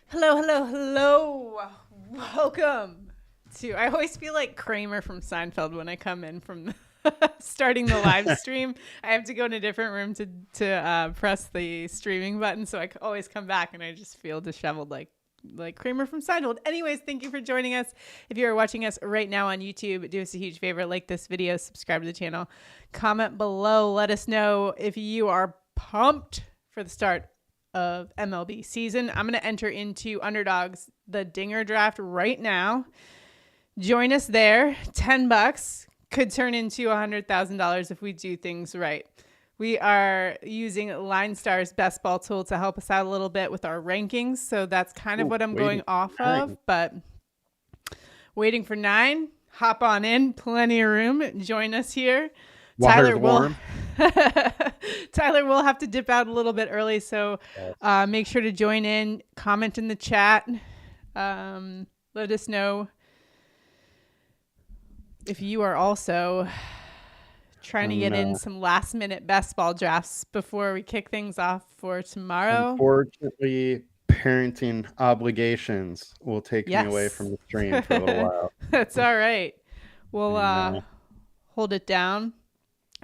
Hello, hello, hello. Welcome to. I always feel like Kramer from Seinfeld when I come in from starting the live stream. I have to go in a different room to press the streaming button, so I always come back and I just feel disheveled like Kramer from Seinfeld. Anyways, thank you for joining us. If you are watching us right now on YouTube, do us a huge favor, like this video, subscribe to the channel, comment below, let us know if you are pumped for the start of MLB season. I'm going to enter into Underdogs, the Dinger draft right now. Join us there. $10 could turn into $100,000 if we do things right. We are using LineStar's Best Ball tool to help us out a little bit with our rankings. So that's kind of what I'm going off of, but waiting for 9. Hop on in. Plenty of room. Join us here. Water's warm. Tyler will have to dip out a little bit early, so make sure to join in, comment in the chat. Let us know if you are also trying to get in some last minute best ball drafts before we kick things off for tomorrow. Unfortunately, parenting obligations will take me away from the stream for a little while. That's all right. We'll hold it down.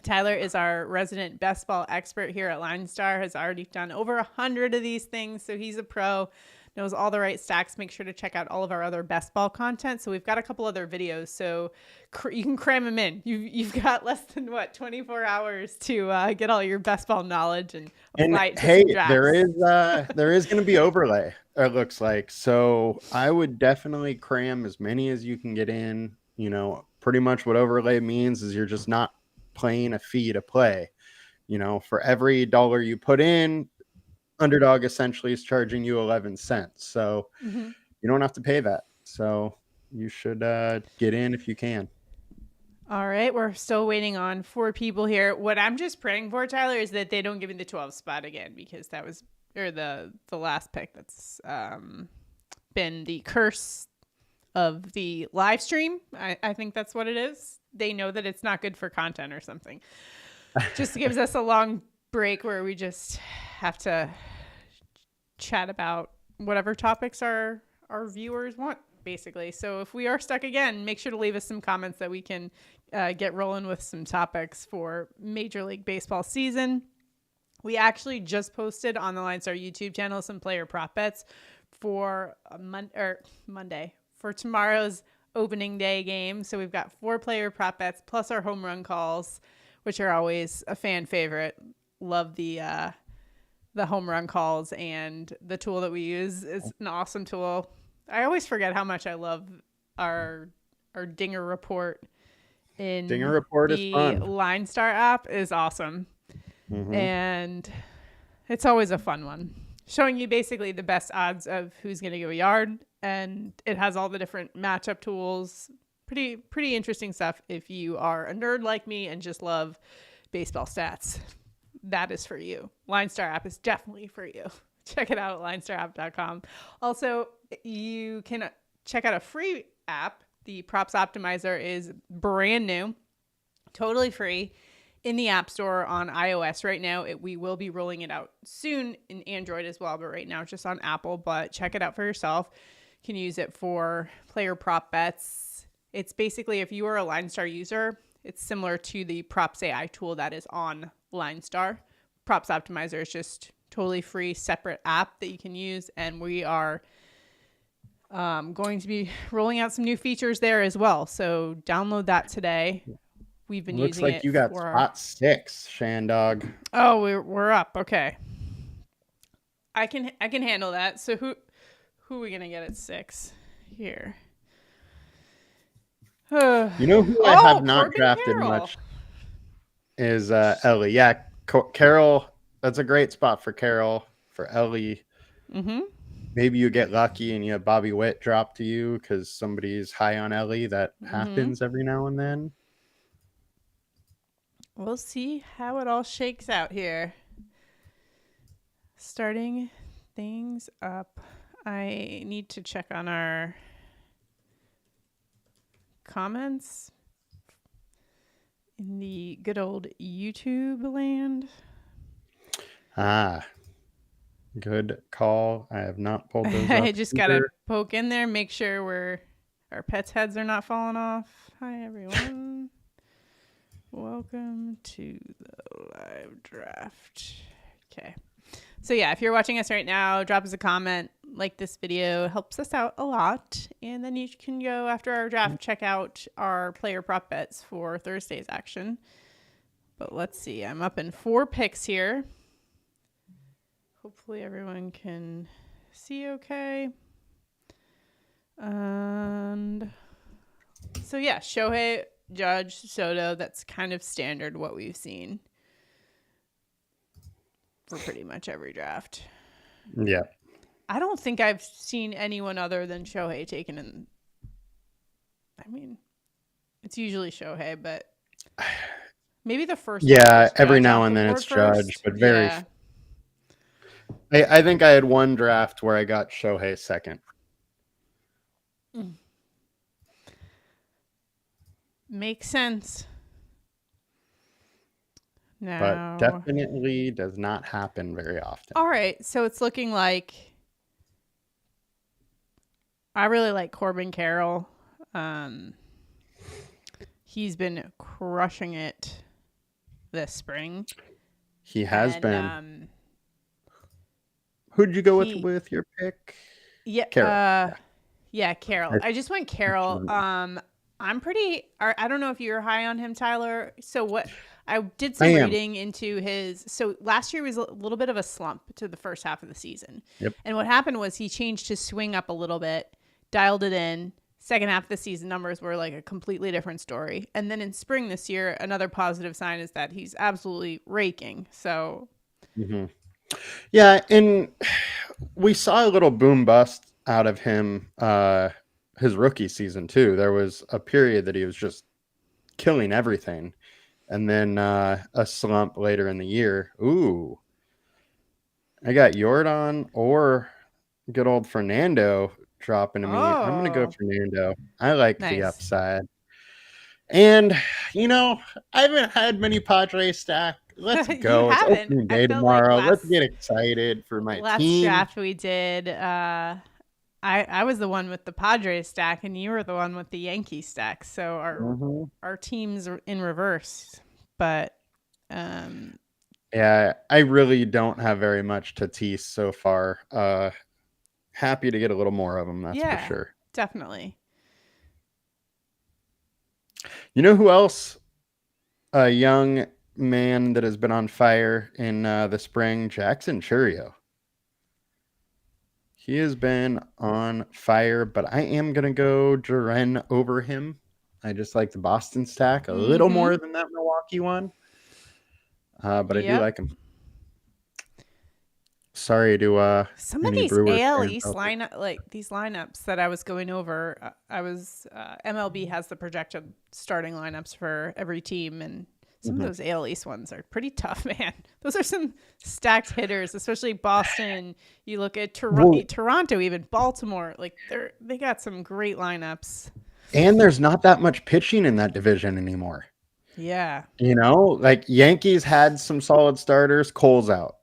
Tyler is our resident best ball expert here at LineStar, has already done over 100 of these things. So he's a pro, knows all the right stacks. Make sure to check out all of our other best ball content. So we've got a couple other videos, so you can cram them in. You've got less than 24 hours to get all your best ball knowledge and apply it to hey, some drafts. there is going to be overlay, it looks like. So I would definitely cram as many as you can get in. You know, pretty much what overlay means is you're just not playing a fee to play. You know, for every dollar you put in, Underdog essentially is charging you 11 cents. So you don't have to pay that. So you should get in if you can. All right, we're still waiting on 4 people here. What I'm just praying for, Tyler, is that they don't give me the 12 spot again, because that was the last pick that's been the curse of the live stream. I think that's what it is. They know that it's not good for content or something. Just gives us a long break where we just have to chat about whatever topics our viewers want, basically. So if we are stuck again, make sure to leave us some comments that we can get rolling with some topics for Major League Baseball season. We actually just posted on the LineStar YouTube channel some player prop bets for Monday for tomorrow's opening day game. So we've got 4 player prop bets plus our home run calls, which are always a fan favorite. Love the home run calls, and the tool that we use is an awesome tool. I always forget how much I love our Dinger Report in Dinger Report the is fun. LineStar app is awesome. And it's always a fun one, showing you basically the best odds of who's going to go yard, and it has all the different matchup tools. Pretty interesting stuff if you are a nerd like me and just love baseball stats. That is for you. LineStar app is definitely for you. Check it out at linestarapp.com. Also, you can check out a free app. The Props Optimizer is brand new, totally free, in the App Store on iOS right now. We will be rolling it out soon in Android as well, but right now it's just on Apple. But check it out for yourself. You can use it for player prop bets. It's basically, if you are a LineStar user, it's similar to the Props AI tool that is on LineStar. Props Optimizer is just totally free, separate app that you can use, and we are going to be rolling out some new features there as well. So download that today. We've been Looks using like it. You got spot 6, Shandog. Oh, we're up. Okay, I can handle that. So who are we gonna get at 6 here? You know who I have not drafted much is Ellie. Yeah, Carol. That's a great spot for Carol. For Ellie, maybe you get lucky and you have Bobby Witt drop to you because somebody's high on Ellie. That happens every now and then. We'll see how it all shakes out here. Starting things up. I need to check on our comments in the good old YouTube land. Good call. I have not pulled those I up just gotta either. poke in there, make sure our pets' heads are not falling off. Hi everyone. Welcome to the live draft. Okay. So yeah, if you're watching us right now, drop us a comment, like this video. It helps us out a lot. And then you can go after our draft, check out our player prop bets for Thursday's action. But let's see. I'm up in 4 picks here. Hopefully everyone can see okay. And so yeah, Shohei, Judge, Soto, that's kind of standard what we've seen for pretty much every draft. Yeah. I don't think I've seen anyone other than Shohei taken in. I mean, it's usually Shohei, but maybe the first one Yeah, was every Judge now off and the then board it's Judge, first. but very. Yeah. I think I had one draft where I got Shohei second. Makes sense. But Now, definitely does not happen very often. all right, so it's looking like I really like Corbin Carroll. He's been crushing it this spring. He has been. Who'd you go with your pick? Yeah, Carroll. yeah, Carroll. I just went Carroll. I'm pretty. I don't know if you're high on him, Tyler. So what? I did some reading into his. So last year was a little bit of a slump to the first half of the season. Yep. And what happened was he changed his swing up a little bit, dialed it in. Second half of the season numbers were like a completely different story. And then in spring this year, another positive sign is that he's absolutely raking. So. Mm-hmm. Yeah, and we saw a little boom bust out of him his rookie season too. There was a period that he was just killing everything, and then a slump later in the year. Ooh, I got Jordan or good old Fernando dropping to me. I'm gonna go Fernando. I like the upside. And I haven't had many Padres stack. Let's go. It's opening day tomorrow. Let's get excited for my last team. Draft we did. I was the one with the Padres stack, and you were the one with the Yankee stack. So our teams are in reverse. But yeah, I really don't have very much Tatis so far. Happy to get a little more of them. That's for sure. Definitely. You know who else? A young man that has been on fire in the spring, Jackson Churio. He has been on fire, but I am going to go Duran over him. I just like the Boston stack a little more than that Milwaukee one. But I do like him. Sorry to some of these AL East lineup, like these lineups that I was going over. I was MLB has the projected starting lineups for every team, and some of those AL East ones are pretty tough, man. Those are some stacked hitters, especially Boston. You look at Toronto, even Baltimore. Like they got some great lineups. And there's not that much pitching in that division anymore. Yeah. Like Yankees had some solid starters. Cole's out.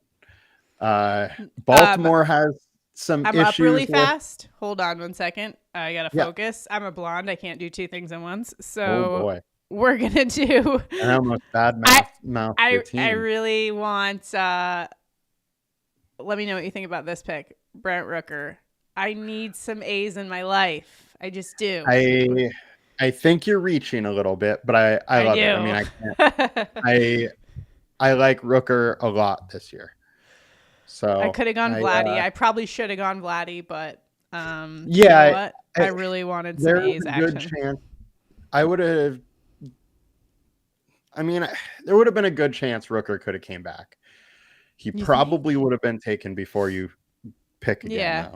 Baltimore has some issues. I'm up really fast. Hold on 1 second. I gotta focus. I'm a blonde. I can't do 2 things at once. So we're gonna do. I almost bad mouth. I really want. Let me know what you think about this pick, Brent Rooker. I need some A's in my life. I just do. I think you're reaching a little bit, but I love it. I mean, I can't. I like Rooker a lot this year. So I could have gone Vladdy. I probably should have gone Vladdy, but yeah, you know what? I really wanted some A's action. Good chance. I would have. I mean, there would have been a good chance Rooker could have came back. He probably would have been taken before you pick again,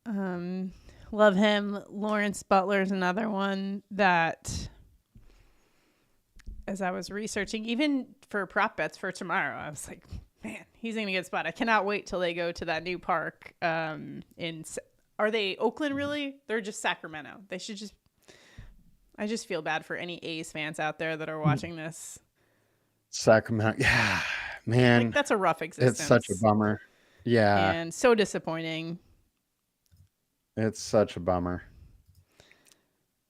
though. Love him. Lawrence Butler's another one that, as I was researching, even for prop bets for tomorrow, I was like, man, he's going to get a spot. I cannot wait till they go to that new park. Are they Oakland, really? They're just Sacramento. They should just... I just feel bad for any A's fans out there that are watching this. Sacramento. Yeah. Man, that's a rough it's such a existence bummer. Yeah, and so disappointing. it's such a bummer.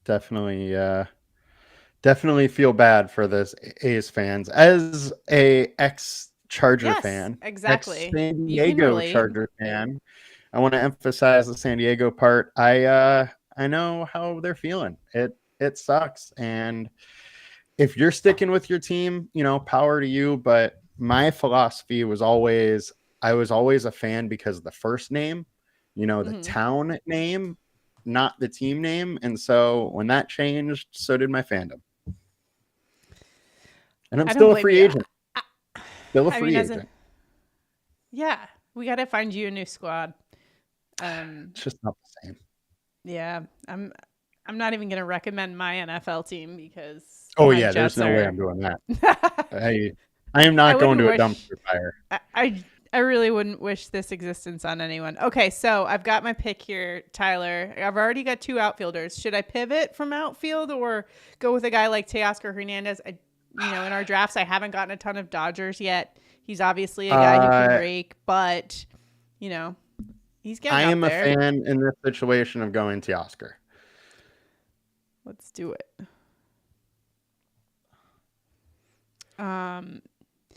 Definitely, definitely feel bad for this A's fans. As a ex-Charger Yes, fan, exactly. ex-San You can Diego relate. Charger fan, I want to emphasize the San Diego part. I know how they're feeling. It sucks. And if you're sticking with your team, power to you. But my philosophy was always I was always a fan because of the first name, the Hmm. town name, not the team name. And so when that changed, so did my fandom. And I'm I don't still a blame free you. agent. I, Still a I mean, free as a agent. yeah, we got to find you a new squad. It's just not the same. Yeah, I'm not even going to recommend my NFL team because Oh my yeah, there's Jets no way are. I'm doing that. I am I not going wouldn't to a wish. dumpster fire. I really wouldn't wish this existence on anyone. Okay, so I've got my pick here, Tyler. I've already got two outfielders. Should I pivot from outfield or go with a guy like Teoscar Hernandez? In our drafts, I haven't gotten a ton of Dodgers yet. He's obviously a guy who can Uh, rake, but you know he's getting I up am a there. fan in this situation of going to Oscar. Let's do it. Um,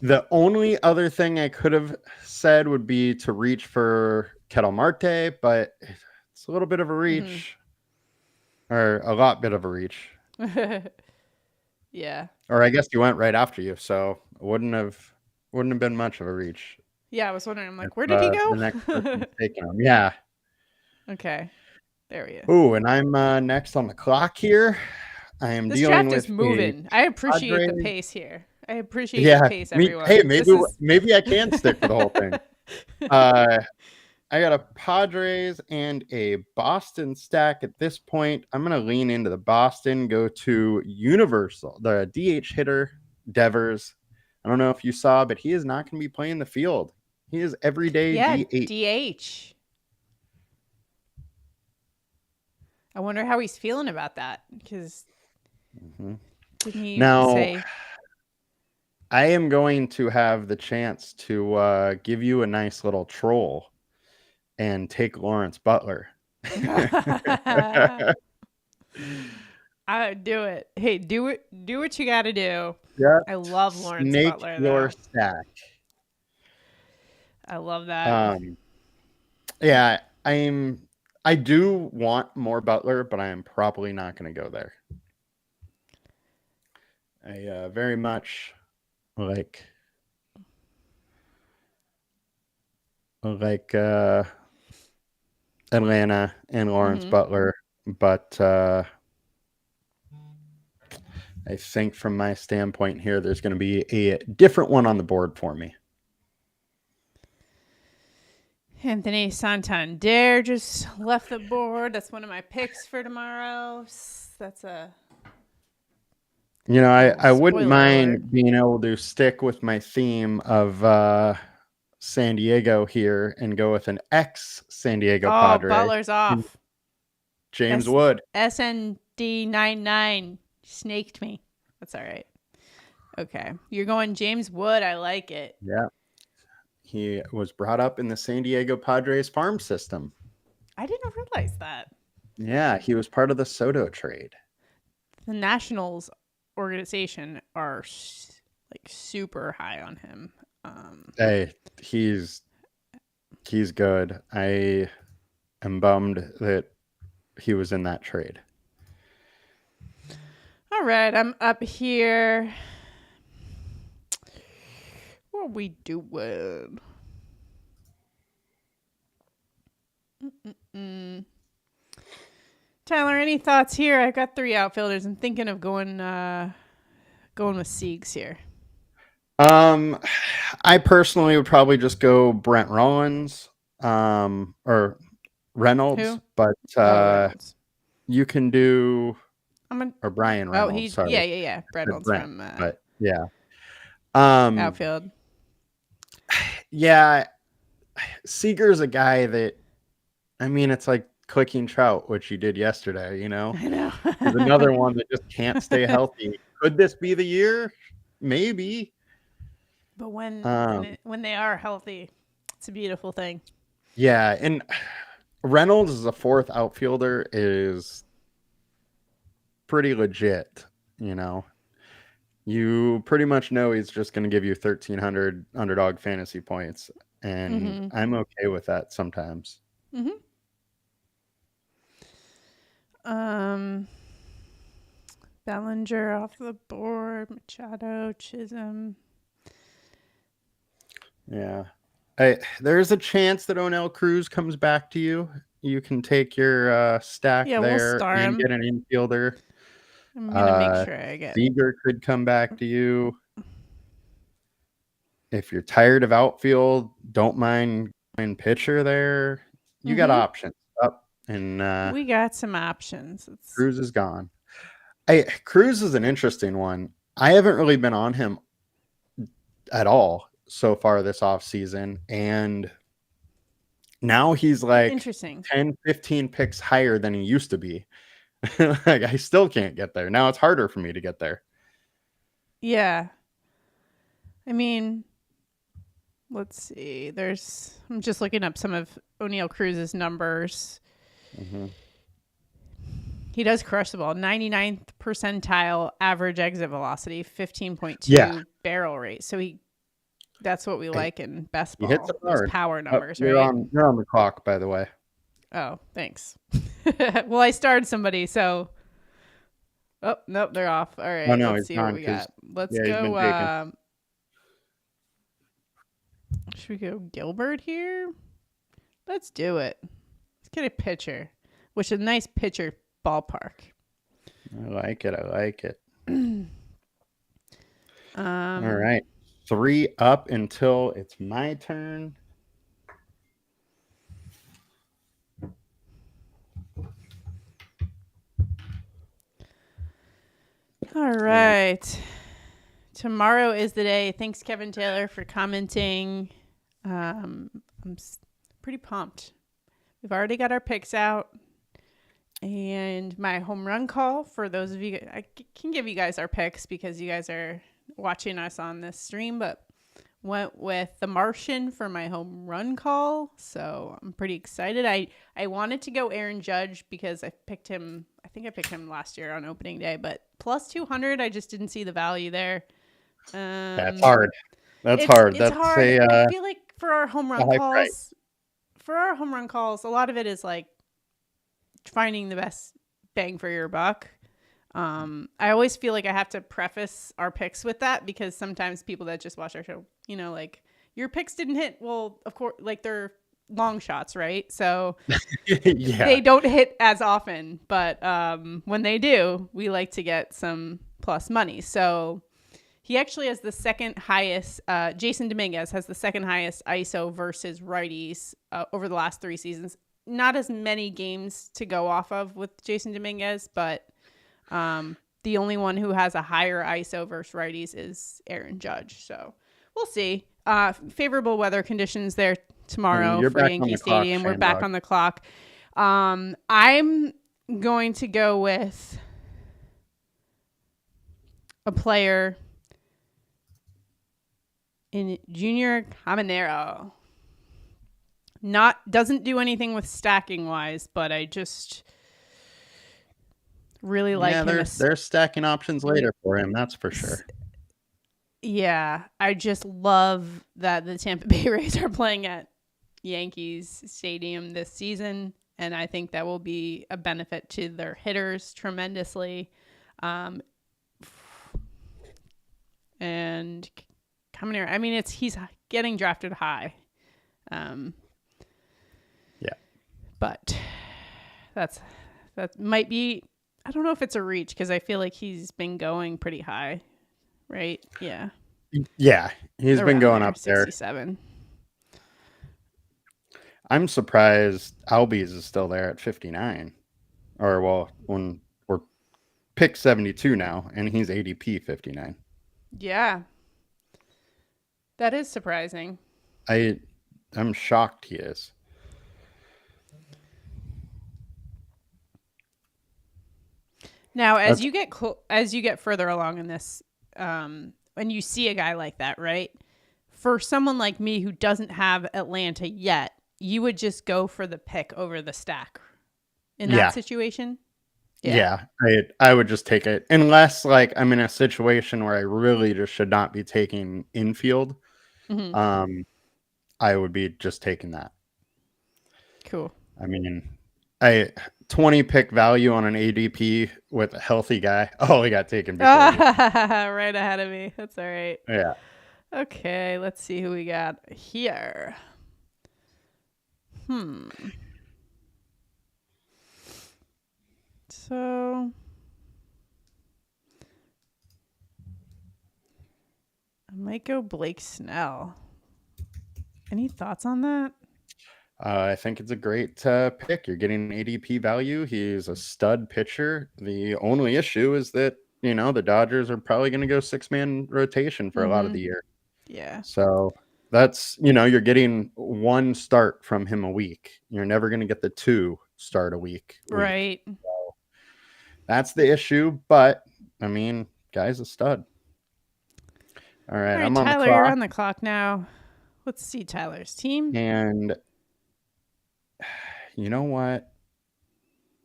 The only other thing I could have said would be to reach for Kettle Marte, but it's a little bit of a mhm. reach, or a lot bit of a reach. Yeah. Or I guess you went right after you, so it wouldn't have been much of a reach Yeah, I was wondering. I'm if like, where did he the next go? person's taking him. Yeah. Okay, there we go. Oh, and I'm next on the clock here. I am This dealing draft is with a moving. I appreciate the Padres. pace here. I appreciate the Yeah, pace, me. Hey, everyone. maybe This is. maybe I can stick for the whole thing. Uh, I got a Padres and a Boston stack at this point. I'm going to lean into the Boston, go to Universal, the DH hitter, Devers. I don't know if you saw, but he is not going to be playing the field. He is everyday Yeah, DH. DH. I wonder how he's feeling about that because didn't he Now, say? I am going to have the chance to give you a nice little troll and take Lawrence Butler. I do it. Hey, do it. Do what you got to do. Just I love Lawrence snake Butler your though. stack. I love that. Um, yeah, I do want more Butler, but I am probably not going to go there. I very much like Atlanta and Lawrence Hmm. Butler, but I think from my standpoint here, there's going to be a different one on the board for me. Anthony Santander just left the board. That's one of my picks for tomorrow. That's a I wouldn't spoiler alert. mind being able to stick with my theme of San Diego here and go with an ex San Diego Oh, Padre, Butler's off. James Wood. SND99 snaked me. That's all right. Okay. You're going James Wood. I like it. Yeah. He was brought up in the San Diego Padres farm system. I didn't realize that. Yeah, he was part of the Soto trade. The Nationals organization are like super high on him. Hey, he's good. I am bummed that he was in that trade. All right, I'm up here. What are we doing? Mm-mm-mm. Tyler, any thoughts here? I've got three outfielders. I'm thinking of going with Siegs here. I personally would probably just go Brent Rollins, or Reynolds, Who? but Reynolds. you can do or Brian Oh, Reynolds. he's Sorry, yeah. said Reynolds Brent, from but yeah, outfield. yeah. Seager's a guy that, I mean, it's like clicking trout, which you did yesterday. I know. There's another one that just can't stay healthy. Could this be the year? Maybe. But Um, when they are healthy, it's a beautiful thing. yeah, and Reynolds as a fourth outfielder is pretty legit, you know. You pretty much know he's just going to give you 1,300 underdog fantasy points, and Mm-hmm. I'm okay with that sometimes. Mm-hmm. Um, Bellinger off the board. Machado, Chisholm. Yeah. There's a chance that Onel Cruz comes back to you. You can take your stack Yeah, we'll there star and him. get an infielder. I'm gonna make Uh, sure I get. Seager could come back to you. If you're tired of outfield, don't mind playing pitcher there. You got Mm-hmm. options up, and We got some options. It's Cruz is gone. Cruz is an interesting one. I haven't really been on him at all so far this off season, and now he's like interesting. 10, 15 picks higher than he used to be. Like I still can't get there. Now it's harder for me to get there. Yeah. I mean, let's see. I'm just looking up some of O'Neill Cruz's numbers. Mm-hmm. He does crush the ball. 99th percentile average exit velocity, 15.2 Yeah, barrel rate. So that's what we like in best he hits ball. it Those hard. power Oh, numbers, right? you're on the clock, by the way. Oh, thanks. Well, I starred somebody, so oh, nope, they're off. All Oh right, no, let's he's see what gone we because got. Let's yeah, he's been go taken. Should we go Gilbert here? Let's do it. Let's get a pitcher, which is a nice pitcher ballpark. I like it. I like it. All Um, right. 3 up until it's my turn. all And right. Tomorrow is the day. Thanks, Kevin Taylor, for commenting. I'm pretty pumped. We've already got our picks out. And my home run call for those of you, I can give you guys our picks because you guys are watching us on this stream, but went with The Martian for my home run call. So I'm pretty excited. I wanted to go Aaron Judge because I picked him. I think I picked him last year on opening day, but plus 200, I just didn't see the value there. that's hard. That's It's hard. it's That's hard. I feel like for our home a run high price. a lot of it is like finding the best bang for your buck. I always feel like I have to preface our picks with that because sometimes people that just watch our show, like your picks didn't hit. Well, of course, like they're long shots, right? So Yeah. they don't hit as often, but when they do, we like to get some plus money. So he actually has the second highest. Jason Dominguez has the second highest ISO versus righties over the last 3 seasons. Not as many games to go off of with Jason Dominguez, but the only one who has a higher ISO versus righties is Aaron Judge. So we'll see. Favorable weather conditions there tomorrow You're for back on Yankee the clock, Stadium. We're Shane back Dog. on the clock. I'm going to go with a player in Junior Caminero. Doesn't do anything with stacking wise, but I just really like him. There's stacking options later for him, that's for sure. Yeah, I just love that the Tampa Bay Rays are playing at Yankees Stadium this season, and I think that will be a benefit to their hitters tremendously. And Caminero, I mean, he's getting drafted high. Yeah. But that might be, I don't know if it's a reach because I feel like he's been going pretty high, right? Yeah. Yeah, he's been going up 67. there. I'm surprised Albies is still there at 59. Or, well, when we're pick 72 now, and he's ADP 59. Yeah. That is surprising. I'm shocked he is. Now, as you get further along in this, when you see a guy like that, right? for someone like me who doesn't have Atlanta yet, you would just go for the pick over the stack in that Yeah. situation? Yeah. I would just take it unless like I'm in a situation where I really just should not be taking infield. Mm-hmm. I would be just taking that. Cool. I mean, I 20 pick value on an ADP with a healthy guy. Oh, he got taken before you. Right ahead of me. That's all right. Yeah. Okay, let's see who we got here. So I might go Blake Snell. Any thoughts on that? I think it's a great pick. You're getting an ADP value. He's a stud pitcher. The only issue is that, the Dodgers are probably going to go 6-man rotation for a lot of the year. Yeah. So that's, you're getting one start from him a week. You're never going to get the 2 start a week. Right. So that's the issue. But, I mean, guy's a stud. All right, All right, I'm on the Tyler, you're clock. on the clock now. Let's see Tyler's team. And you know what?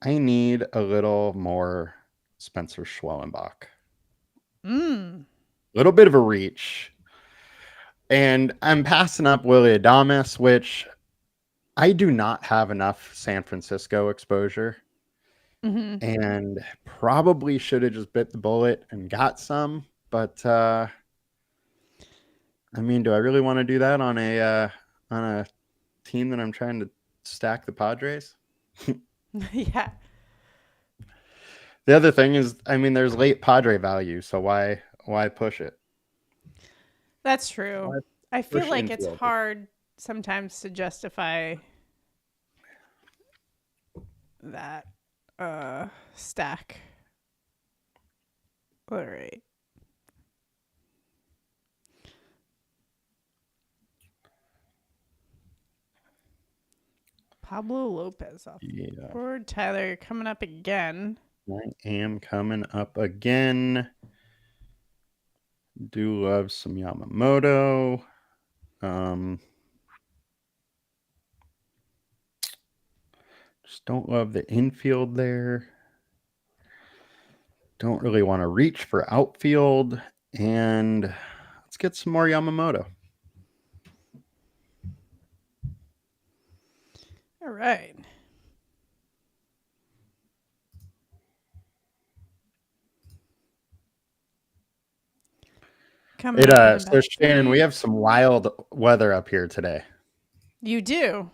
I need a little more Spencer Schwellenbach. A little bit of a reach. And I'm passing up Willie Adames, which I do not have enough San Francisco exposure. And probably should have just bit the bullet and got some. But I mean, do I really want to do that on a team that I'm trying to stack the Padres? Yeah. The other thing is, I mean, there's late Padre value, so why push it? That's true. Why I feel push like it's infield? hard sometimes to justify that stack. All right. Pablo Lopez off the board. Tyler, you're coming up again. I am coming up again. Do love some Yamamoto. Just don't love the infield there. Don't really want to reach for outfield. And let's get some more Yamamoto. All right. Coming up. So Shannon, we have some wild weather up here today. You do?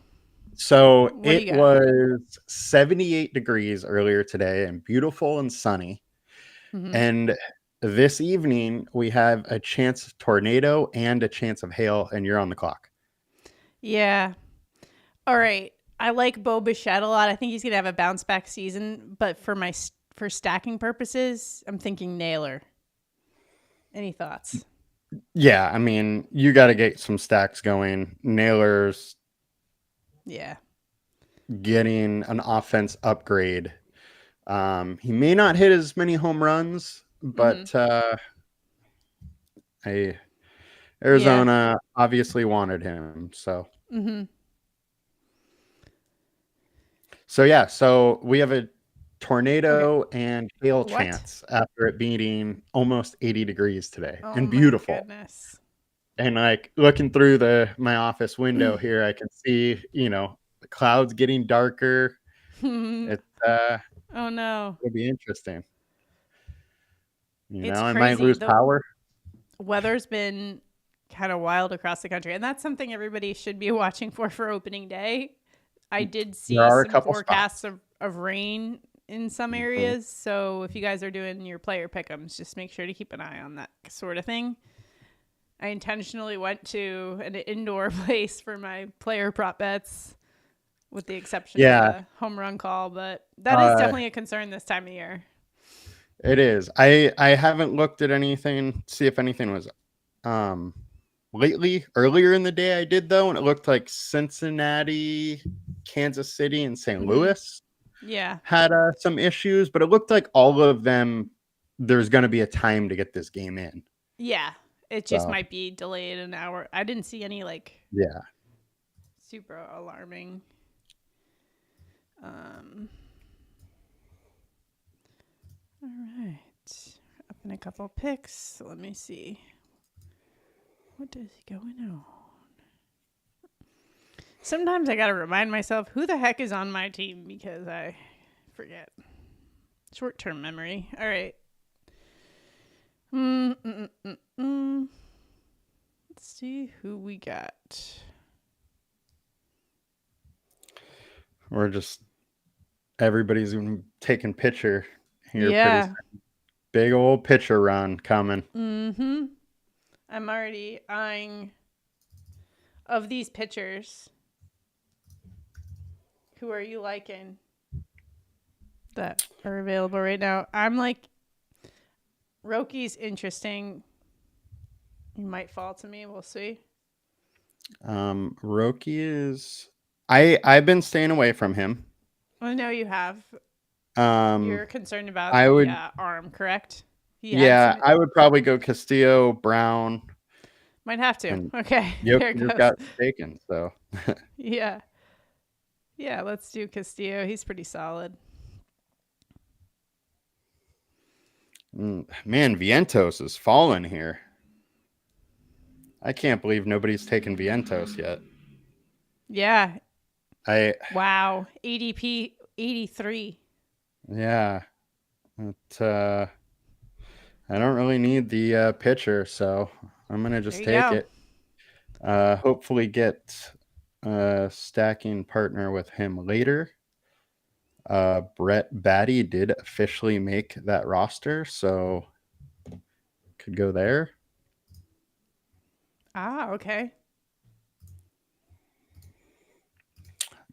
So it was 78 degrees earlier today and beautiful and sunny. And this evening we have a chance of tornado and a chance of hail, and you're on the clock. Yeah. All right. I like Bo Bichette a lot. I think he's going to have a bounce back season, but for stacking purposes, I'm thinking Naylor. Any thoughts? Yeah, I mean, you got to get some stacks going. Naylor's getting an offense upgrade. He may not hit as many home runs, but Arizona obviously wanted him. So so we have a tornado and hail chance after it being almost 80 degrees today and beautiful. My goodness. And like looking through my office window here, I can see, the clouds getting darker. It's oh no. It'll be interesting. It's I crazy. might lose power. Weather's been kind of wild across the country, and that's something everybody should be watching for opening day. I did see some forecasts of rain in some areas, so if you guys are doing your player pick'ems, just make sure to keep an eye on that sort of thing. I intentionally went to an indoor place for my player prop bets, with the exception of the home run call, but that is definitely a concern this time of year. It is. I haven't looked at anything, see if anything was lately. Earlier in the day I did, though, and it looked like Cincinnati, Kansas City, and St. Louis had some issues, but it looked like all of them, there's going to be a time to get this game in. Yeah. it just So, might be delayed an hour. I didn't see any yeah. super alarming. All right. Up in a couple picks. Let me see. What is going on? Sometimes I gotta remind myself who the heck is on my team because I forget. Short-term memory. All right. Let's see who we got. We're just everybody's taking picture here pretty Yeah. soon. Big old pitcher run coming. Mm-hmm. I'm already eyeing of these pitchers. Who are you liking that are available right now? I'm like, Roki's interesting. He might fall to me. We'll see. Roki is I've been staying away from him. I know you have. Um You're concerned about I the would arm, correct? He had yeah, some. I would probably go Castillo, Brown, Might have to. and Okay, yep, there it just goes. got taken. So Yeah. Yeah, let's do Castillo. He's pretty solid. man, Vientos is falling here. I can't believe nobody's taken Vientos yet. Yeah. I Wow. ADP 83. yeah. It, I don't really need the pitcher, so I'm gonna There just you take go. it. Hopefully get a stacking partner with him later. Brett Batty did officially make that roster, so could go there. Ah, okay.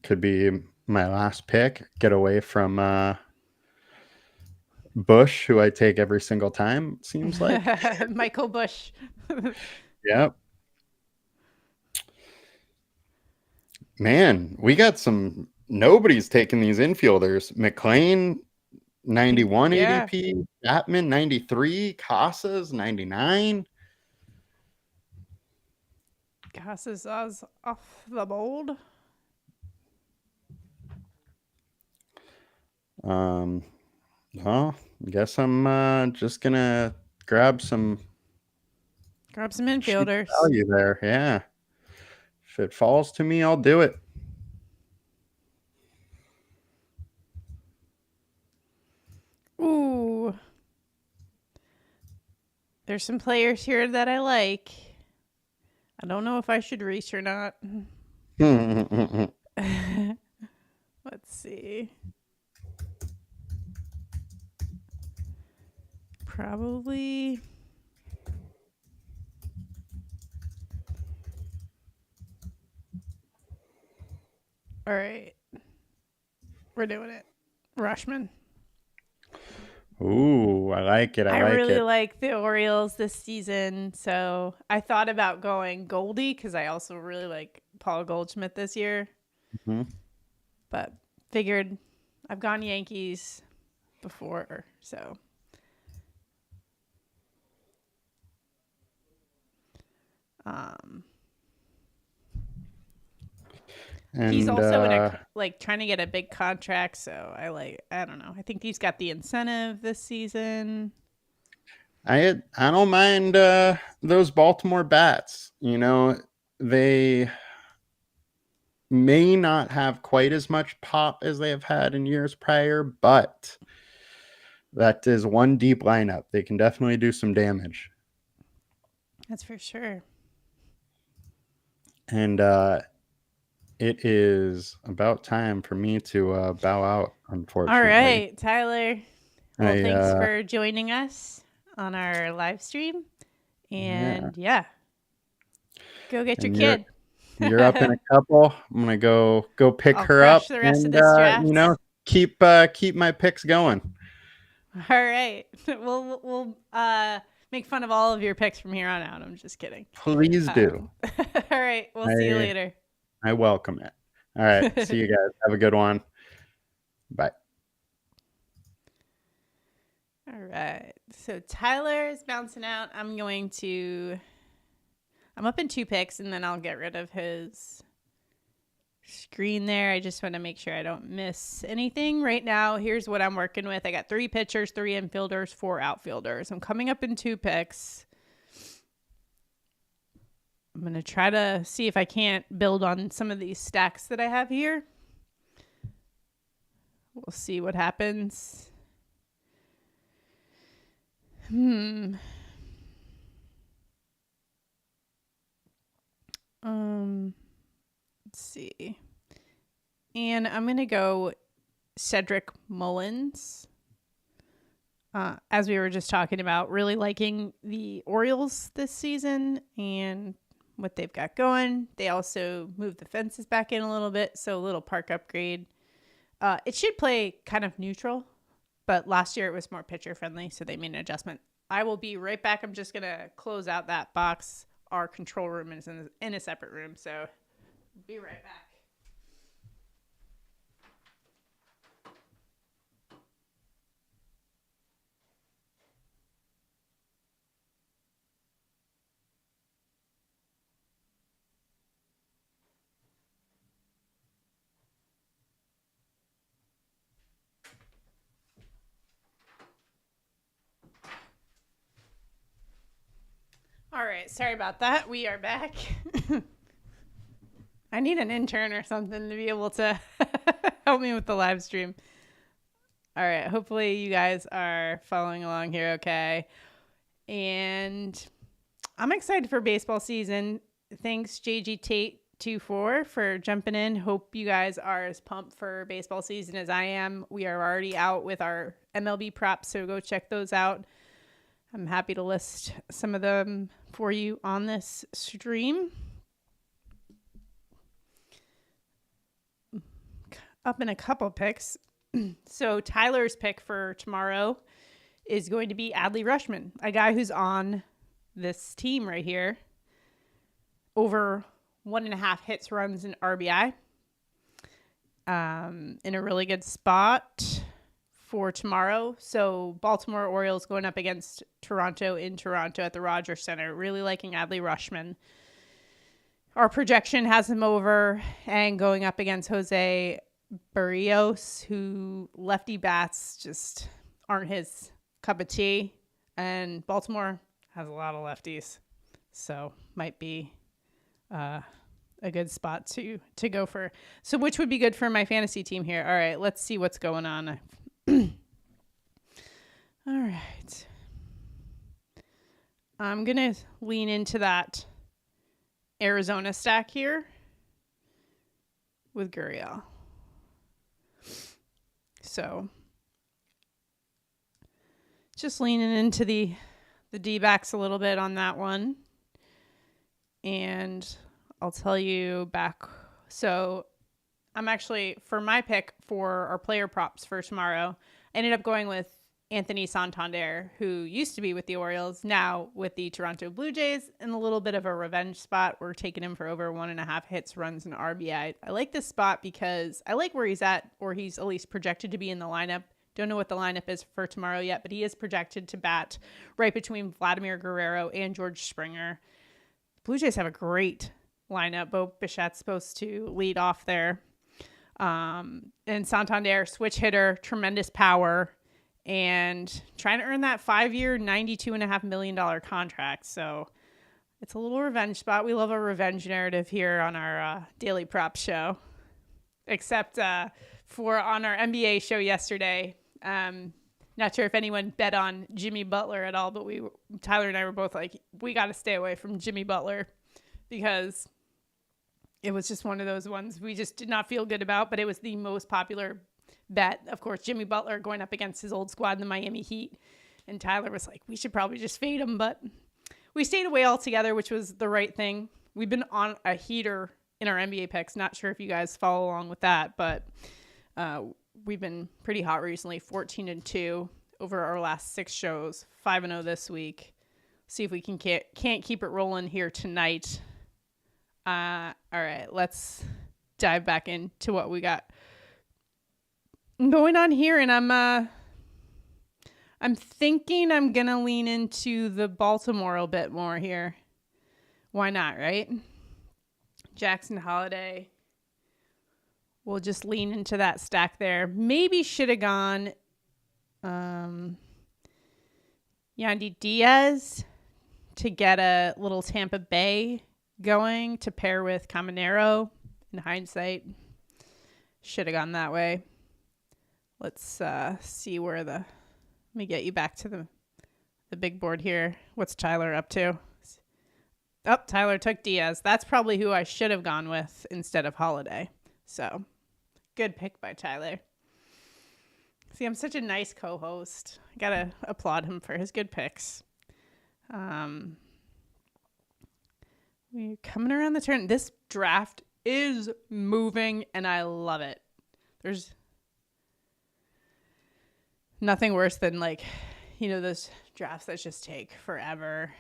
Could be my last pick. Get away from Bush, who I take every single time, seems like. Michael Bush. Yep. Man, we got some. Nobody's taking these infielders. McLean, 91 Yeah. ADP. Chapman, 93. Casas, 99. Casas off the board. Well, I guess I'm just gonna grab some Grab some cheap infielders. value there. Yeah. If it falls to me, I'll do it. Ooh. There's some players here that I like. I don't know if I should reach or not. Let's see. Probably. All right. We're doing it. Rushman. Ooh, I like it. I I like really it. like the Orioles this season. So I thought about going Goldie because I also really like Paul Goldschmidt this year. Mhm. But figured I've gone Yankees before. So he's And also in a trying to get a big contract. So I don't know. I think he's got the incentive this season. I don't mind those Baltimore bats. You know, they may not have quite as much pop as they have had in years prior, but that is one deep lineup. They can definitely do some damage. That's for sure. And it is about time for me to bow out, All unfortunately. right, Tyler. Well, I thanks for joining us on our live stream. yeah. And yeah, go get your And kid. you're up in a couple. I'm gonna go pick I'll her up crush the rest of and this draft. keep my picks going. All right. We'll make fun of all of your picks from here on out. I'm just kidding. Please do. All right. We'll see you later. I welcome it. All right. See you guys. Have a good one. Bye. All right. So Tyler is bouncing out. I'm up in 2 picks, and then I'll get rid of his screen there. I just want to make sure I don't miss anything. Right now, here's what I'm working with. I got 3 pitchers, 3 infielders, 4 outfielders. I'm coming up in 2 picks. I'm going to try to see if I can't build on some of these stacks that I have here. We'll see what happens. Let's see. And I'm going to go Cedric Mullins. As we were just talking about, really liking the Orioles this season and what they've got going. They also moved the fences back in a little bit, so a little park upgrade. It should play kind of neutral, but last year it was more pitcher friendly, so they made an adjustment. I will be right back. I'm just going to close out that box. Our control room is in a separate room, so be right back. All right, sorry about that. We are back. I need an intern or something to be able to help me with the live stream. All right, hopefully you guys are following along here okay. And I'm excited for baseball season. Thanks, JG Tate 24 for jumping in. Hope you guys are as pumped for baseball season as I am. We are already out with our MLB props, so go check those out. I'm happy to list some of them for you on this stream. Up in a couple picks. So Tyler's pick for tomorrow is going to be Adley Rutschman, a guy who's on this team right here. Over 1.5 hits, runs, and RBI. In a really good spot for tomorrow. So Baltimore Orioles going up against Toronto in Toronto at the Rogers Center. Really liking Adley Rutschman. Our projection has him over and going up against Jose Barrios, who lefty bats just aren't his cup of tea. And Baltimore has a lot of lefties. So might be a good spot to go for. So which would be good for my fantasy team here? All right, let's see what's going on. All right. I'm going to lean into that Arizona stack here with Gurriel. So just leaning into the D-backs a little bit on that one. And I'll tell you back. So I'm actually, for my pick for our player props for tomorrow, I ended up going with Anthony Santander, who used to be with the Orioles, now with the Toronto Blue Jays, in a little bit of a revenge spot. We're taking him for over 1.5 hits, runs, and RBI. I like this spot because I like where he's at, or he's at least projected to be in the lineup. Don't know what the lineup is for tomorrow yet, but he is projected to bat right between Vladimir Guerrero and George Springer. The Blue Jays have a great lineup. Bo Bichette's supposed to lead off there. And Santander, switch hitter, tremendous power, and trying to earn that 5-year, $92.5 million contract. So it's a little revenge spot. We love a revenge narrative here on our daily prop show. Except for on our NBA show yesterday, not sure if anyone bet on Jimmy Butler at all, but Tyler and I were both like, we got to stay away from Jimmy Butler because it was just one of those ones we just did not feel good about, but it was the most popular bet. Of course, Jimmy Butler going up against his old squad, the Miami Heat. And Tyler was like, we should probably just fade him, but we stayed away altogether, which was the right thing. We've been on a heater in our NBA picks. Not sure if you guys follow along with that, but we've been pretty hot recently. 14-2 over our last 6 shows. 5-0 this week. See if we can't keep it rolling here tonight. All right, let's dive back into what we got going on here. And I'm I'm thinking I'm going to lean into the Baltimore a bit more here. Why not, right? Jackson Holiday. We'll just lean into that stack there. Maybe should have gone Yandy Diaz to get a little Tampa Bay going to pair with Caminero. In hindsight, should have gone that way. Let's see where let me get you back to the big board here. What's Tyler up to? Oh, Tyler took Diaz. That's probably who I should have gone with instead of Holiday. So, good pick by Tyler. See, I'm such a nice co-host. I gotta applaud him for his good picks. We're coming around the turn. This draft is moving, and I love it. There's nothing worse than those drafts that just take forever.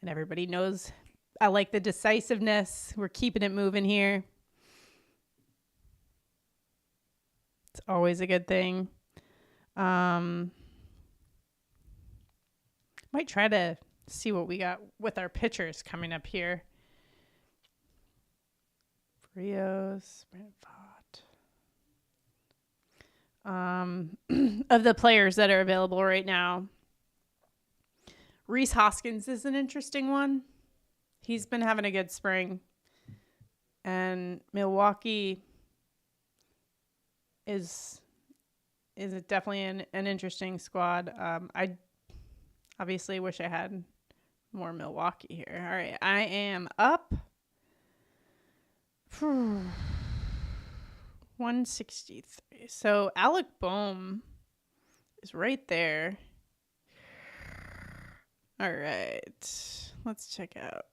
And everybody knows I like the decisiveness. We're keeping it moving here. It's always a good thing. Might try to see what we got with our pitchers coming up here. Frios, Brandon of the players that are available right now, Rhys Hoskins is an interesting one. He's been having a good spring. And Milwaukee is definitely an interesting squad. I obviously wish I had more Milwaukee here. All right, I am up 163. So Alec Boehm is right there. All right, let's check out.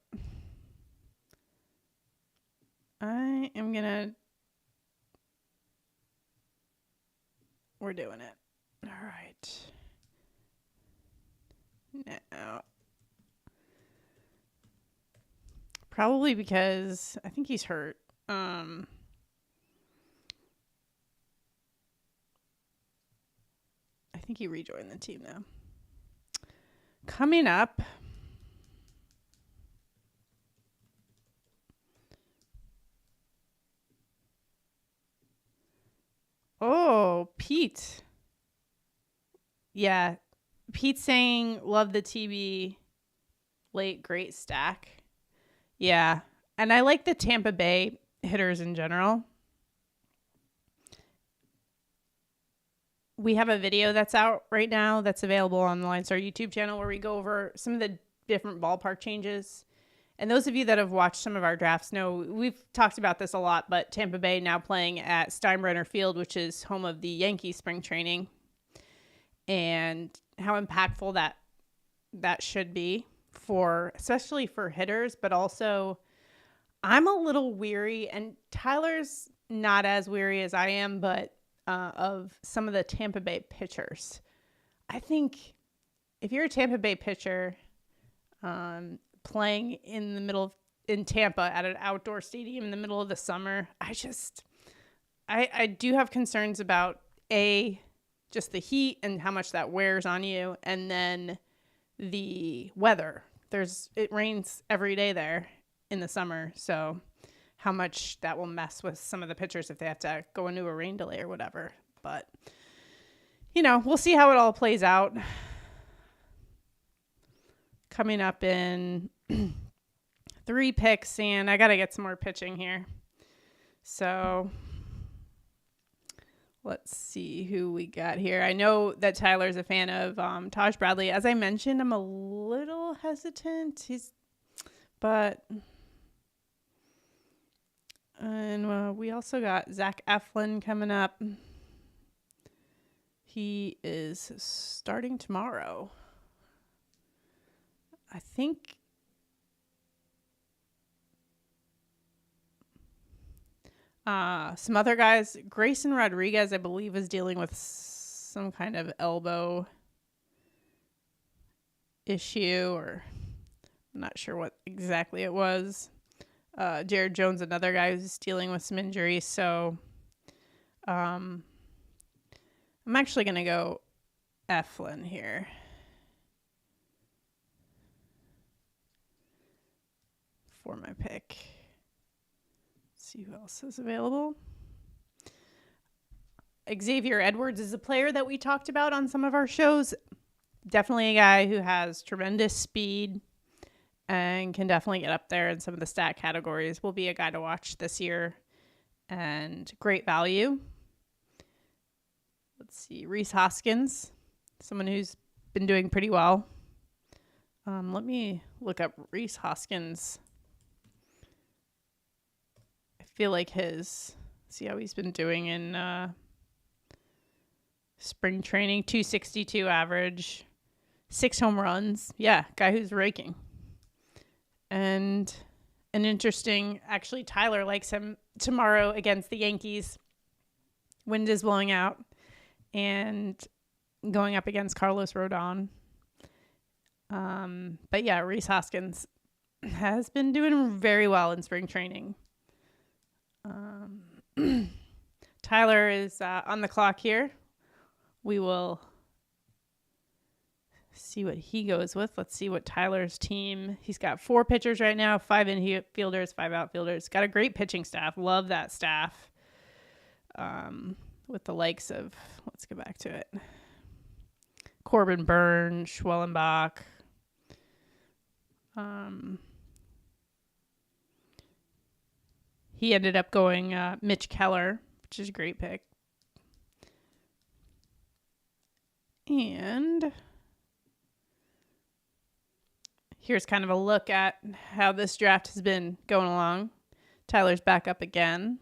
We're doing it. All right. Now, probably because I think he's hurt. I think he rejoined the team now. Coming up, Pete. Yeah, Pete's saying love the TB late great stack. Yeah, and I like the Tampa Bay hitters in general. We have a video that's out right now that's available on the LineStar YouTube channel where we go over some of the different ballpark changes. And those of you that have watched some of our drafts know we've talked about this a lot, but Tampa Bay now playing at Steinbrenner Field, which is home of the Yankees spring training, and how impactful that should be especially for hitters, but also I'm a little weary, and Tyler's not as weary as I am, but of some of the Tampa Bay pitchers. I think if you're a Tampa Bay pitcher, playing in Tampa at an outdoor stadium in the middle of the summer, I do have concerns about just the heat and how much that wears on you, and then the weather. It rains every day there in the summer, so how much that will mess with some of the pitchers if they have to go into a rain delay or whatever. But we'll see how it all plays out. Coming up in 3 picks, and I got to get some more pitching here. So let's see who we got here. I know that Tyler's a fan of Taj Bradley. As I mentioned, I'm a little hesitant. And we also got Zach Eflin coming up. He is starting tomorrow. I think some other guys, Grayson Rodriguez, I believe, is dealing with some kind of elbow issue, or I'm not sure what exactly it was. Jared Jones, another guy who's dealing with some injuries. So I'm actually going to go Eflin here. For my pick. Let's see who else is available. Xavier Edwards is a player that we talked about on some of our shows. Definitely a guy who has tremendous speed and can definitely get up there in some of the stat categories. Will be a guy to watch this year and great value. Let's see, Rhys Hoskins, someone who's been doing pretty well. Let me look up Rhys Hoskins. I feel like see how he's been doing in spring training. 262 average, 6 home runs. Yeah, guy who's raking. And an interesting, actually, Tyler likes him tomorrow against the Yankees. Wind is blowing out. And going up against Carlos Rodon. But yeah, Rhys Hoskins has been doing very well in spring training. Tyler is on the clock here. We will see what he goes with. Let's see what Tyler's team. He's got 4 pitchers right now, 5 infielders, 5 outfielders. Got a great pitching staff. Love that staff. With the likes of, let's go back to it, Corbin Burns, Schwellenbach. He ended up going Mitch Keller, which is a great pick. And here's kind of a look at how this draft has been going along. Tyler's back up again.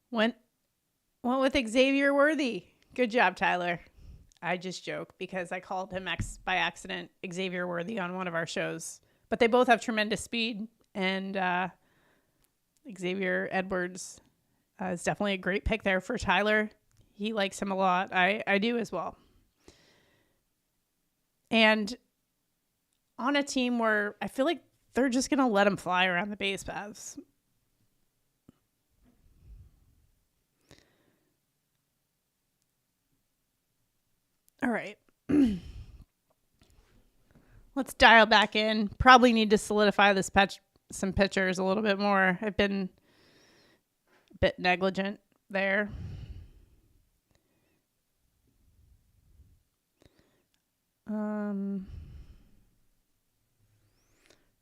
Went with Xavier Worthy. Good job, Tyler. I just joke because I called him by accident Xavier Worthy on one of our shows. But they both have tremendous speed, and Xavier Edwards is definitely a great pick there for Tyler. He likes him a lot. I do as well. And on a team where I feel like they're just going to let him fly around the base paths. All right. Let's dial back in. Probably need to solidify some pitchers a little bit more. I've been a bit negligent there.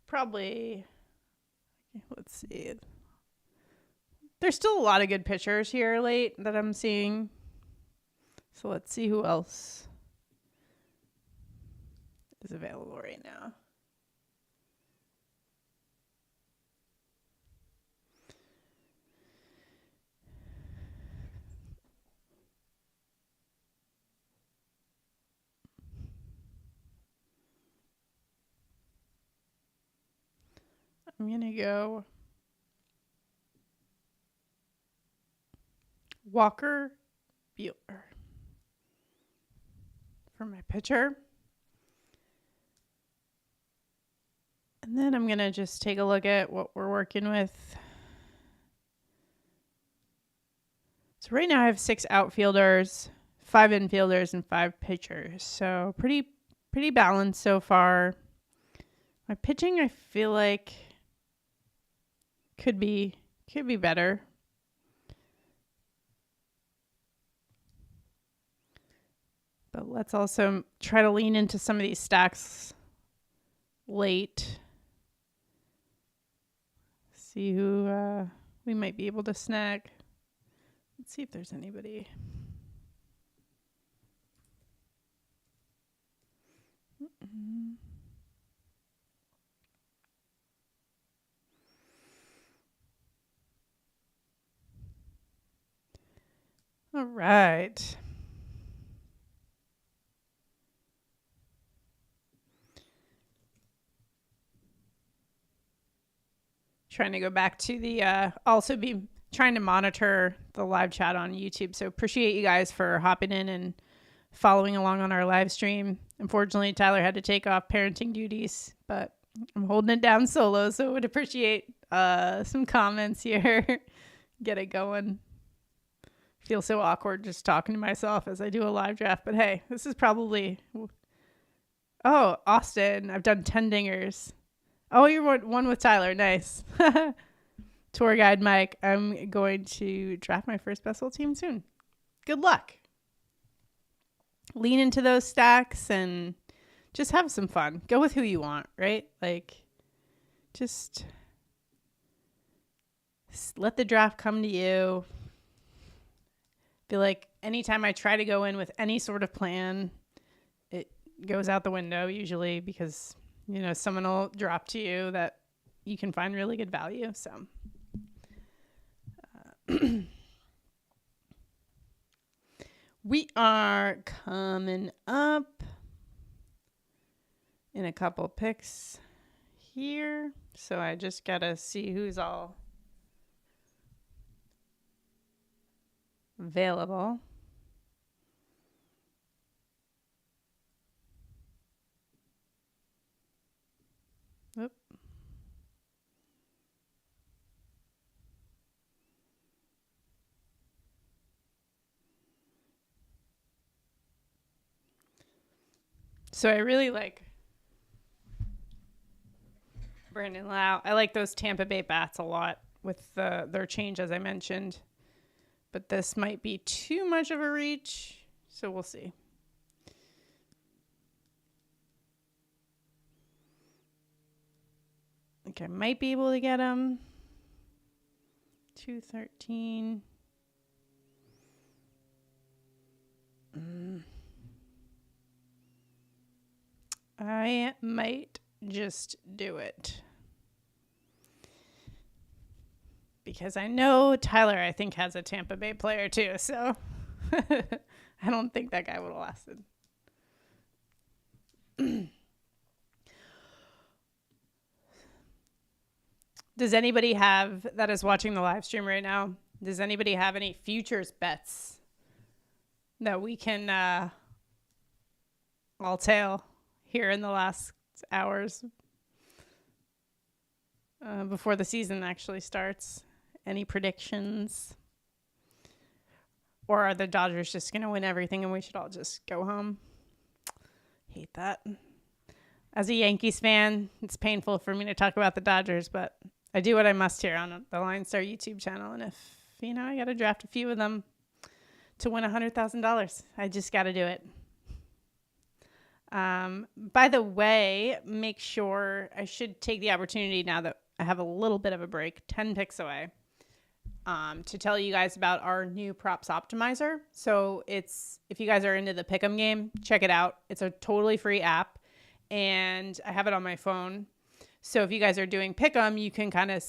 Probably, let's see. There's still a lot of good pitchers here late that I'm seeing. So let's see who else is available right now. I'm going to go Walker Buehler for my pitcher. And then I'm going to just take a look at what we're working with. So right now I have 6 outfielders, 5 infielders, and 5 pitchers. So pretty balanced so far. My pitching, I feel like could be better. But let's also try to lean into some of these stacks late. See who we might be able to snag. Let's see if there's anybody. All right. Trying to go back to the also be trying to monitor the live chat on YouTube. So appreciate you guys for hopping in and following along on our live stream. Unfortunately, Tyler had to take off parenting duties, but I'm holding it down solo, so I would appreciate some comments here. Get it going. Feel so awkward just talking to myself as I do a live draft, but hey, this is probably... Oh, Austin, I've done 10 dingers. Oh, you're one with Tyler. Nice. Tour guide Mike, I'm going to draft my first Best Ball team soon. Good luck. Lean into those stacks and just have some fun. Go with who you want, right? Like, just let the draft come to you. Feel like anytime I try to go in with any sort of plan, it goes out the window usually because, you know, someone will drop to you that you can find really good value. So we are coming up in a couple picks here. So I just got to see who's all available. Oop. So I really like Brandon Lau. I like those Tampa Bay bats a lot with their change, as I mentioned. But this might be too much of a reach, so we'll see. I think I might be able to get him. 213. I might just do it. Because I know Tyler, I think, has a Tampa Bay player too, so I don't think that guy would have lasted. Does anybody have, that is watching the live stream right now, does anybody have any futures bets that we can all tail here in the last hours before the season actually starts? Any predictions? Or are the Dodgers just going to win everything and we should all just go home? Hate that. As a Yankees fan, it's painful for me to talk about the Dodgers, but I do what I must here on the LineStar YouTube channel. And if, you know, I got to draft a few of them to win $100,000, I just got to do it. By the way, make sure I should take the opportunity now that I have a little bit of a break, 10 picks away, to tell you guys about our new props optimizer. So it's, if you guys are into the pick'em game, check it out. It's a totally free app and I have it on my phone. So if you guys are doing pick'em, you can kind of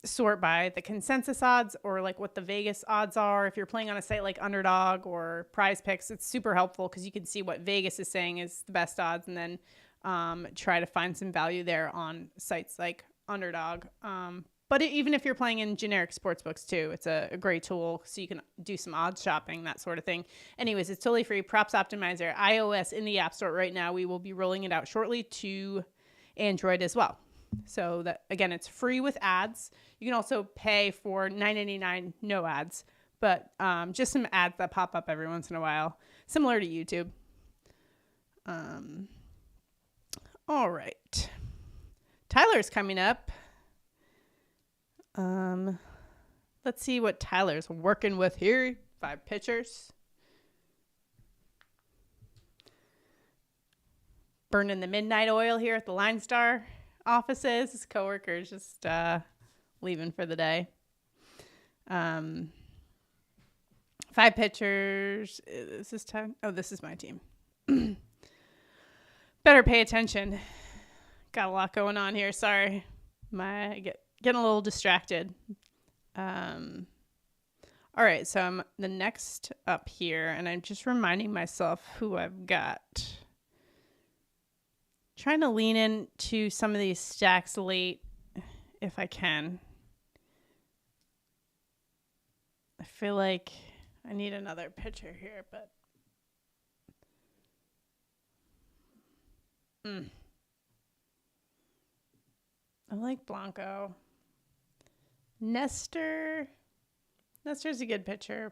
sort by the consensus odds or like what the Vegas odds are. If you're playing on a site like Underdog or Prize Picks, it's super helpful because you can see what Vegas is saying is the best odds and then try to find some value there on sites like Underdog. But even if you're playing in generic sports books too, it's a great tool so you can do some odds shopping, that sort of thing. Anyways, it's totally free. Props Optimizer, iOS in the App Store right now. We will be rolling it out shortly to Android as well. So that, again, it's free with ads. You can also pay for $9.99 no ads, but just some ads that pop up every once in a while, similar to YouTube. All right. Tyler's coming up. Let's see what Tyler's working with here. 5 pitchers. Burning the midnight oil here at the LineStar offices. His coworkers just leaving for the day. 5 pitchers. Is this time? Oh, this is my team. Better pay attention. Got a lot going on here. Sorry. Getting a little distracted. All right, so I'm the next up here, and I'm just reminding myself who I've got. Trying to lean into some of these stacks late if I can. I feel like I need another pitcher here, but I like Blanco. Nestor's a good pitcher.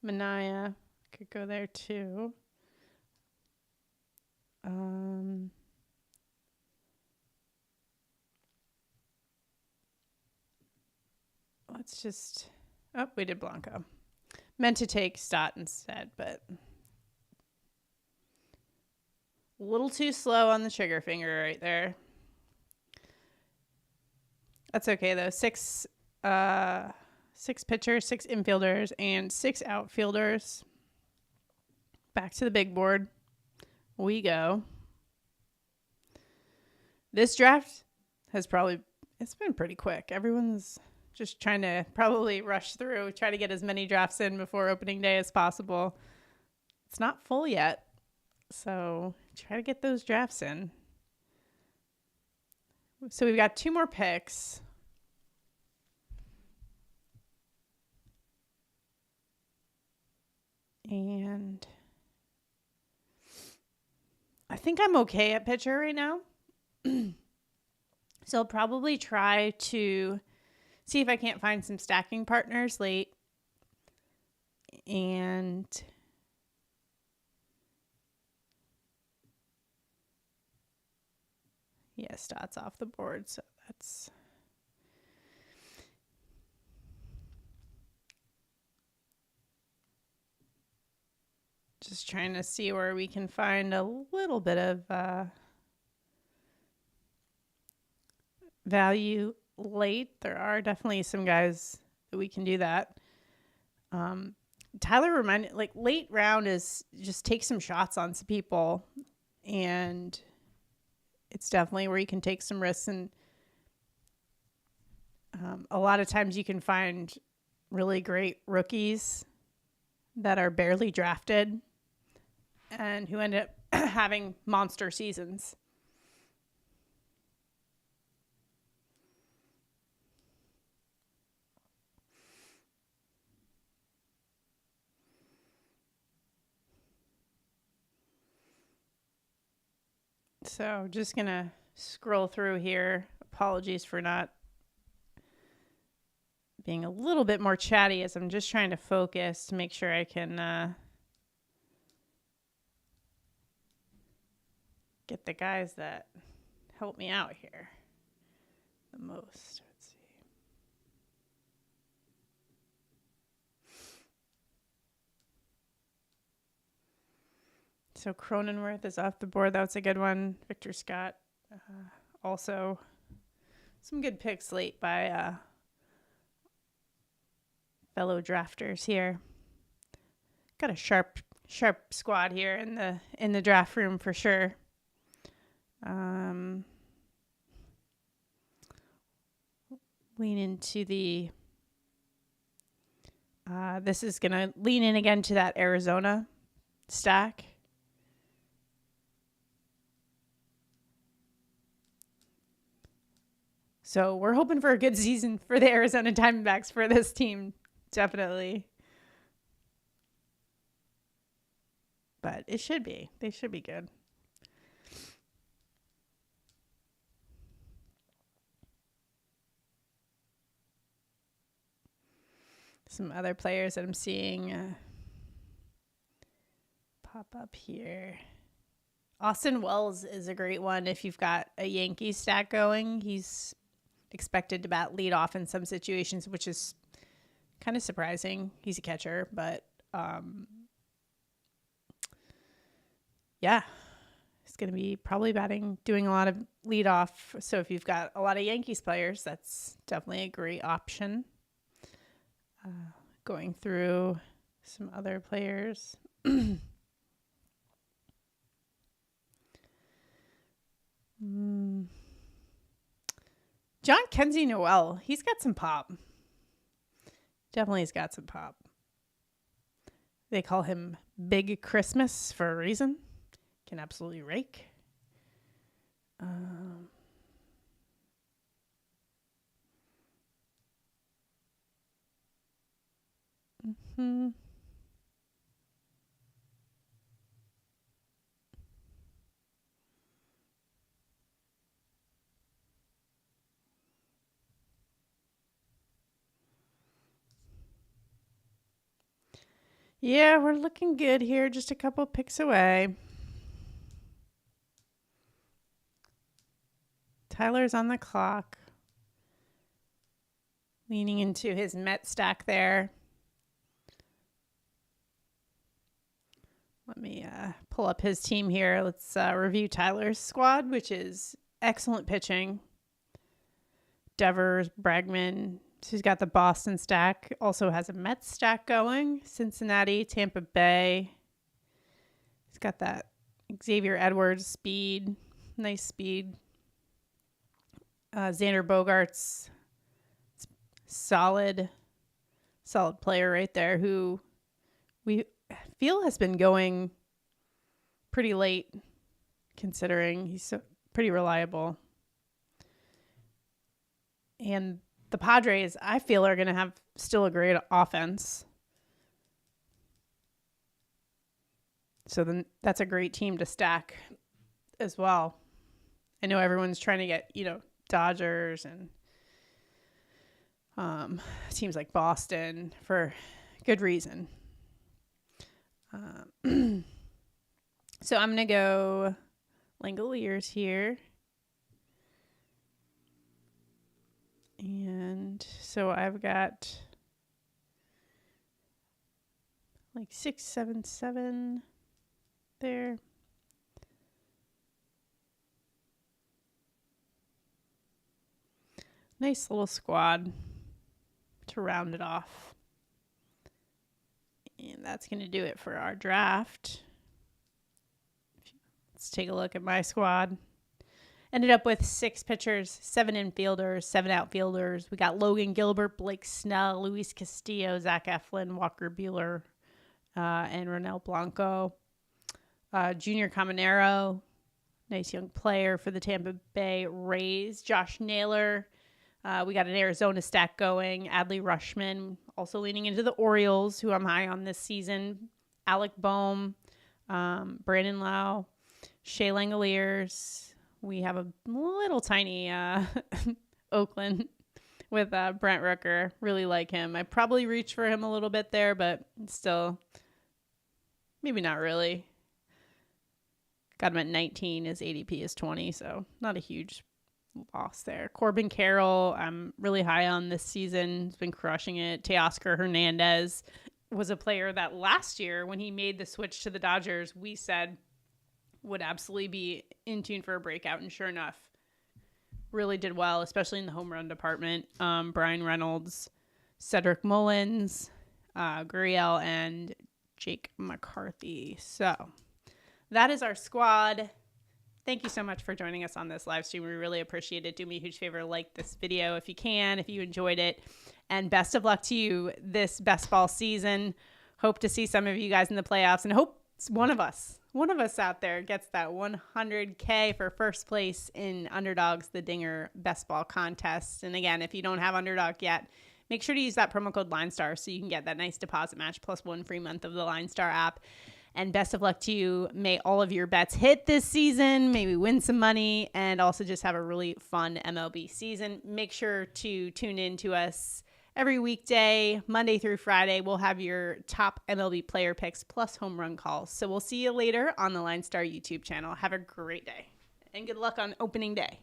Manaya could go there too. Let's just... Oh, we did Blanco. Meant to take Stott instead, but a little too slow on the trigger finger right there. That's okay though. Six pitchers, 6 infielders, and 6 outfielders. Back to the big board we go. This draft it's been pretty quick. Everyone's just trying to probably rush through, try to get as many drafts in before opening day as possible. It's not full yet, so try to get those drafts in. So we've got 2 more picks. And I think I'm okay at pitcher right now. So I'll probably try to see if I can't find some stacking partners late. And yeah, Stott's off the board, so that's... Just trying to see where we can find a little bit of value late. There are definitely some guys that we can do that. Tyler reminded, like, late round is just take some shots on some people, and it's definitely where you can take some risks. And a lot of times you can find really great rookies that are barely drafted and who end up having monster seasons. So just going to scroll through here. Apologies for not being a little bit more chatty as I'm just trying to focus to make sure I can get the guys that help me out here the most. Let's see. So Cronenworth is off the board. That was a good one. Victor Scott. Also some good picks late by fellow drafters here. Got a sharp squad here in the draft room for sure. Lean into the this is gonna lean in again to that Arizona stack. So we're hoping for a good season for the Arizona Diamondbacks for this team. Definitely. But it should be. They should be good. Some other players that I'm seeing pop up here. Austin Wells is a great one if you've got a Yankees stack going. He's expected to bat lead off in some situations, which is kind of surprising. He's a catcher, but yeah, he's going to be probably doing a lot of lead off. So if you've got a lot of Yankees players, that's definitely a great option. Going through some other players. John Kenzie Noel, he's got some pop. Definitely has got some pop. They call him Big Christmas for a reason. Can absolutely rake. Yeah, we're looking good here. Just a couple picks away. Tyler's on the clock. Leaning into his Met stack there. Let me pull up his team here. Let's review Tyler's squad, which is excellent pitching. Devers, Bregman. So he's got the Boston stack. Also has a Mets stack going. Cincinnati, Tampa Bay. He's got that Xavier Edwards speed. Nice speed. Xander Bogaerts. Solid player right there who we feel has been going pretty late considering he's pretty reliable. And the Padres, I feel, are going to have still a great offense. So then that's a great team to stack as well. I know everyone's trying to get, Dodgers and teams like Boston for good reason. So I'm going to go Langoliers here. And so I've got like 6, 7, 7 there. Nice little squad to round it off. And that's going to do it for our draft. Let's take a look at my squad. Ended up with 6 pitchers, 7 infielders, 7 outfielders. We got Logan Gilbert, Blake Snell, Luis Castillo, Zach Eflin, Walker Buehler, and Ronel Blanco. Junior Caminero, nice young player for the Tampa Bay Rays. Josh Naylor. We got an Arizona stack going. Adley Rutschman, also leaning into the Orioles, who I'm high on this season. Alec Boehm, Brandon Lau, Shea Langoliers. We have a little tiny Oakland with Brent Rooker. Really like him. I probably reached for him a little bit there, but still, maybe not really. Got him at 19. His ADP is 20, so not a huge loss there. Corbin Carroll, I'm really high on this season. He's been crushing it. Teoscar Hernandez was a player that last year, when he made the switch to the Dodgers, we said would absolutely be in tune for a breakout, and sure enough, really did well, especially in the home run department. Brian Reynolds, Cedric Mullins, Gurriel, and Jake McCarthy. So that is our squad. Thank you so much for joining us on this live stream. We really appreciate it. Do me a huge favor, like this video if you can, if you enjoyed it. And best of luck to you this best ball season. Hope to see some of you guys in the playoffs, and hope one of us out there gets that $100K for first place in Underdog's The Dinger Best Ball contest. And again, if you don't have Underdog yet, make sure to use that promo code LineStar so you can get that nice deposit match plus 1 free month of the LineStar app. And best of luck to you. May all of your bets hit this season. Maybe win some money and also just have a really fun MLB season. Make sure to tune in to us every weekday, Monday through Friday. We'll have your top MLB player picks plus home run calls. So we'll see you later on the LineStar YouTube channel. Have a great day and good luck on opening day.